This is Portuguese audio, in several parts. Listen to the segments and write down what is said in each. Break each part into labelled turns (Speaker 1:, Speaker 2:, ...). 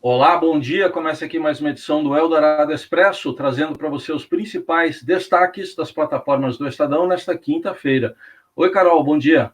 Speaker 1: Olá, bom dia. Começa aqui mais uma edição do Eldorado Expresso, trazendo para você os principais destaques das plataformas do Estadão nesta quinta-feira. Oi, Carol, bom dia.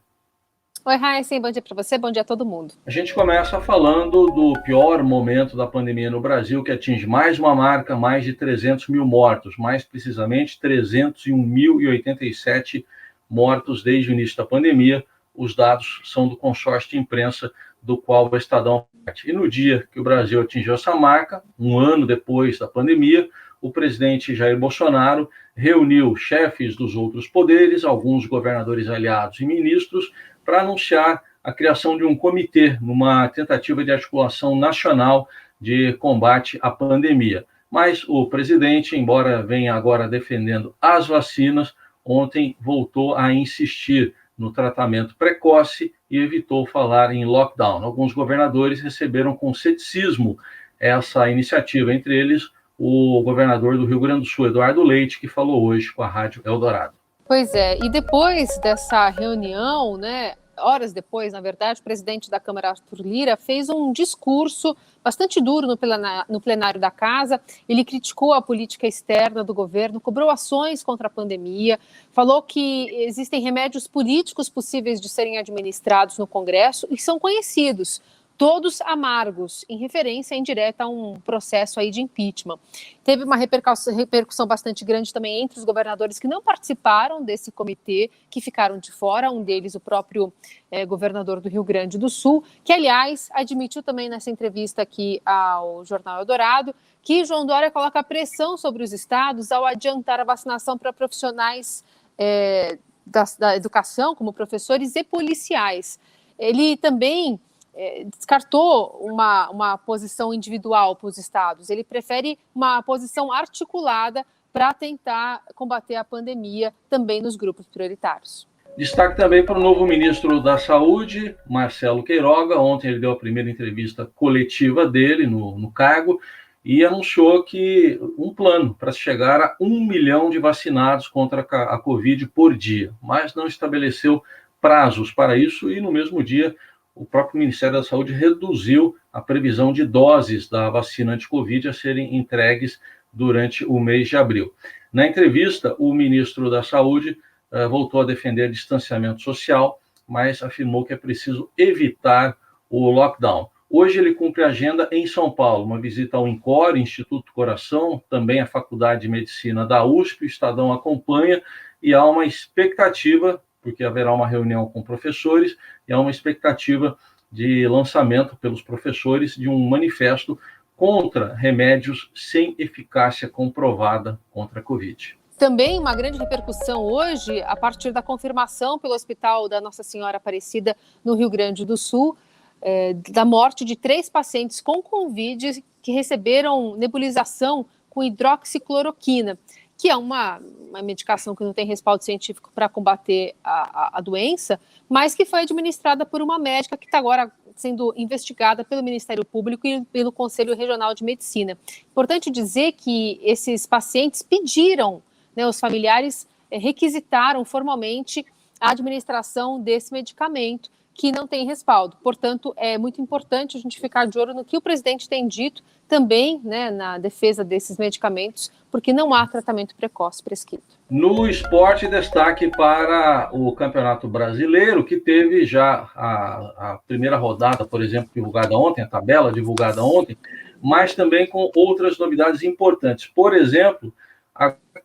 Speaker 2: Oi, Raíssa, bom dia para você, bom dia a todo mundo.
Speaker 1: A gente começa falando do pior momento da pandemia no Brasil, que atinge mais uma marca, mais de 300 mil mortos, mais precisamente 301.087 mortos desde o início da pandemia. Os dados são do consórcio de imprensa do qual o Estadão faz parte. E no dia que o Brasil atingiu essa marca, um ano depois da pandemia, o presidente Jair Bolsonaro reuniu chefes dos outros poderes, alguns governadores aliados e ministros, para anunciar a criação de um comitê numa tentativa de articulação nacional de combate à pandemia. Mas o presidente, embora venha agora defendendo as vacinas, ontem voltou a insistir no tratamento precoce e evitou falar em lockdown. Alguns governadores receberam com ceticismo essa iniciativa, entre eles o governador do Rio Grande do Sul, Eduardo Leite, que falou hoje com a Rádio Eldorado.
Speaker 2: Pois é, e depois dessa reunião, horas depois, na verdade, o presidente da Câmara, Arthur Lira, fez um discurso bastante duro no plenário da Casa. Ele criticou a política externa do governo, cobrou ações contra a pandemia, falou que existem remédios políticos possíveis de serem administrados no Congresso e são conhecidos, todos amargos, em referência indireta a um processo aí de impeachment. Teve uma repercussão bastante grande também entre os governadores que não participaram desse comitê, que ficaram de fora, um deles o próprio governador do Rio Grande do Sul, que, aliás, admitiu também nessa entrevista aqui ao Jornal Eldorado que João Dória coloca pressão sobre os estados ao adiantar a vacinação para profissionais da educação, como professores e policiais. Ele também descartou uma posição individual para os estados. Ele prefere uma posição articulada para tentar combater a pandemia também nos grupos prioritários.
Speaker 1: Destaque também para o novo ministro da Saúde, Marcelo Queiroga. Ontem ele deu a primeira entrevista coletiva dele no cargo e anunciou que um plano para chegar a 1 milhão de vacinados contra a Covid por dia, mas não estabeleceu prazos para isso e no mesmo dia o próprio Ministério da Saúde reduziu a previsão de doses da vacina anti-Covid a serem entregues durante o mês de abril. Na entrevista, o ministro da Saúde voltou a defender distanciamento social, mas afirmou que é preciso evitar o lockdown. Hoje ele cumpre a agenda em São Paulo, uma visita ao INCOR, Instituto do Coração, também à Faculdade de Medicina da USP, o Estadão acompanha, e há uma expectativa, porque haverá uma reunião com professores, e há uma expectativa de lançamento pelos professores de um manifesto contra remédios sem eficácia comprovada contra a Covid.
Speaker 2: Também uma grande repercussão hoje, a partir da confirmação pelo Hospital da Nossa Senhora Aparecida, no Rio Grande do Sul, da morte de 3 pacientes com Covid que receberam nebulização com hidroxicloroquina, que é uma medicação que não tem respaldo científico para combater a doença, mas que foi administrada por uma médica que está agora sendo investigada pelo Ministério Público e pelo Conselho Regional de Medicina. Importante dizer que esses pacientes pediram, os familiares requisitaram formalmente a administração desse medicamento, que não tem respaldo. Portanto, é muito importante a gente ficar de olho no que o presidente tem dito também, na defesa desses medicamentos, porque não há tratamento precoce prescrito.
Speaker 1: No esporte, destaque para o Campeonato Brasileiro, que teve já a primeira rodada, por exemplo, divulgada ontem, a tabela divulgada ontem, mas também com outras novidades importantes. Por exemplo,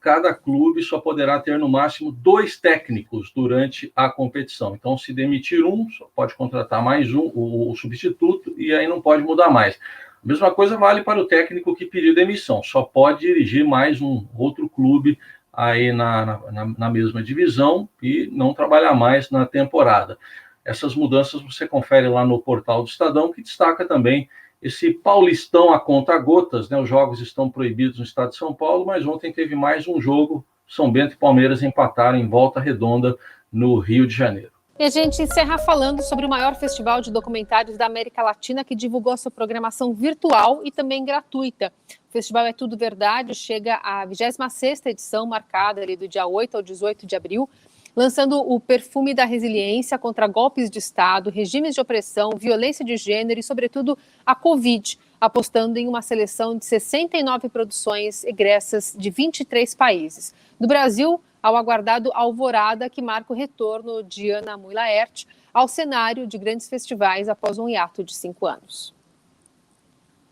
Speaker 1: cada clube só poderá ter no máximo 2 técnicos durante a competição. Então, se demitir um, só pode contratar mais um, o substituto, e aí não pode mudar mais. A mesma coisa vale para o técnico que pediu demissão, só pode dirigir mais um outro clube aí na mesma divisão e não trabalhar mais na temporada. Essas mudanças você confere lá no portal do Estadão, que destaca também esse Paulistão a conta-gotas, Os jogos estão proibidos no estado de São Paulo, mas ontem teve mais um jogo. São Bento e Palmeiras empataram em Volta Redonda, no Rio de Janeiro.
Speaker 2: E a gente encerra falando sobre o maior festival de documentários da América Latina, que divulgou sua programação virtual e também gratuita. O festival É Tudo Verdade chega à 26ª edição, marcada ali do dia 8 ao 18 de abril, lançando o perfume da resiliência contra golpes de Estado, regimes de opressão, violência de gênero e, sobretudo, a Covid. apostando em uma seleção de 69 produções egressas de 23 países. No Brasil, ao aguardado Alvorada, que marca o retorno de Ana Mui Laerte ao cenário de grandes festivais após um hiato de 5 anos.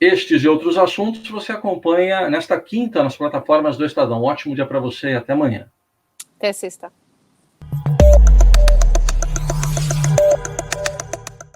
Speaker 1: Estes e outros assuntos você acompanha nesta quinta nas plataformas do Estadão. Ótimo dia para você e até amanhã.
Speaker 2: Até sexta.